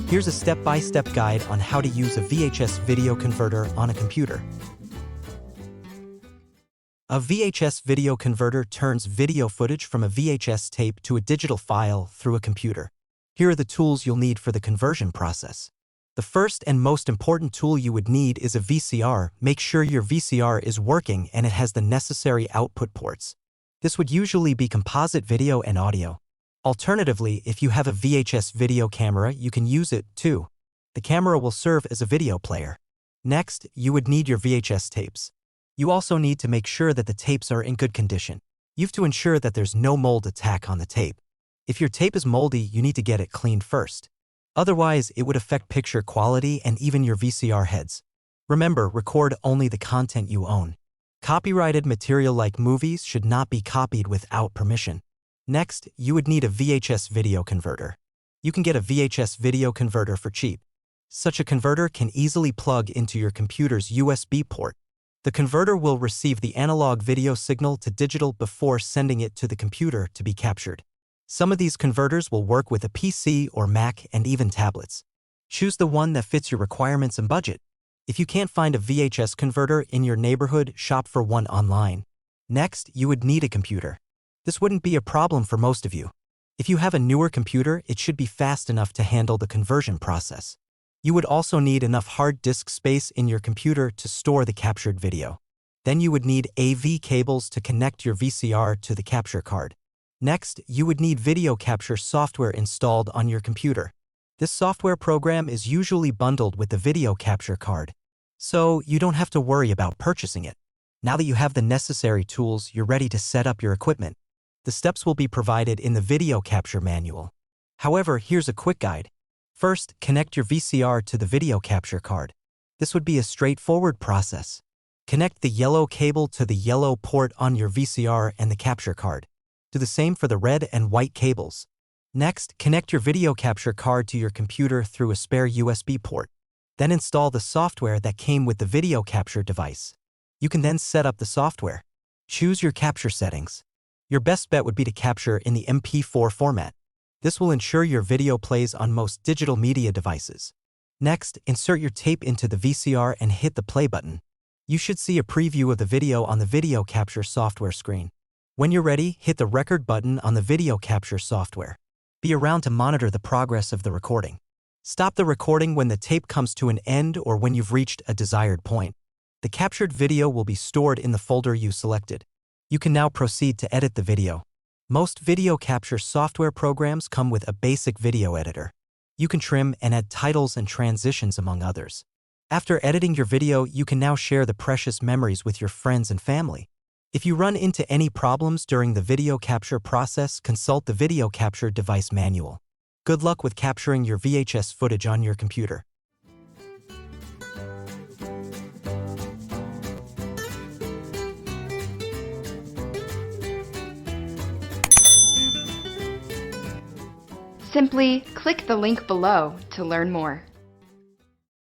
Here's a step-by-step guide on how to use a VHS video converter on a computer. A VHS video converter turns video footage from a VHS tape to a digital file through a computer. Here are the tools you'll need for the conversion process. The first and most important tool you would need is a VCR. Make sure your VCR is working and it has the necessary output ports. This would usually be composite video and audio. Alternatively, if you have a VHS video camera, you can use it too. The camera will serve as a video player. Next, you would need your VHS tapes. You also need to make sure that the tapes are in good condition. You have to ensure that there's no mold attack on the tape. If your tape is moldy, you need to get it cleaned first. Otherwise, it would affect picture quality and even your VCR heads. Remember, record only the content you own. Copyrighted material like movies should not be copied without permission. Next, you would need a VHS video converter. You can get a VHS video converter for cheap. Such a converter can easily plug into your computer's USB port. The converter will receive the analog video signal to digital before sending it to the computer to be captured. Some of these converters will work with a PC or Mac and even tablets. Choose the one that fits your requirements and budget. If you can't find a VHS converter in your neighborhood, shop for one online. Next, you would need a computer. This wouldn't be a problem for most of you. If you have a newer computer, it should be fast enough to handle the conversion process. You would also need enough hard disk space in your computer to store the captured video. Then you would need AV cables to connect your VCR to the capture card. Next, you would need video capture software installed on your computer. This software program is usually bundled with the video capture card, so you don't have to worry about purchasing it. Now that you have the necessary tools, you're ready to set up your equipment. The steps will be provided in the video capture manual. However, here's a quick guide. First, connect your VCR to the video capture card. This would be a straightforward process. Connect the yellow cable to the yellow port on your VCR and the capture card. Do the same for the red and white cables. Next, connect your video capture card to your computer through a spare USB port. Then install the software that came with the video capture device. You can then set up the software. Choose your capture settings. Your best bet would be to capture in the MP4 format. This will ensure your video plays on most digital media devices. Next, insert your tape into the VCR and hit the play button. You should see a preview of the video on the video capture software screen. When you're ready, hit the record button on the video capture software. Be around to monitor the progress of the recording. Stop the recording when the tape comes to an end or when you've reached a desired point. The captured video will be stored in the folder you selected. You can now proceed to edit the video. Most video capture software programs come with a basic video editor. You can trim and add titles and transitions among others. After editing your video, you can now share the precious memories with your friends and family. If you run into any problems during the video capture process, consult the video capture device manual. Good luck with capturing your VHS footage on your computer. Simply click the link below to learn more.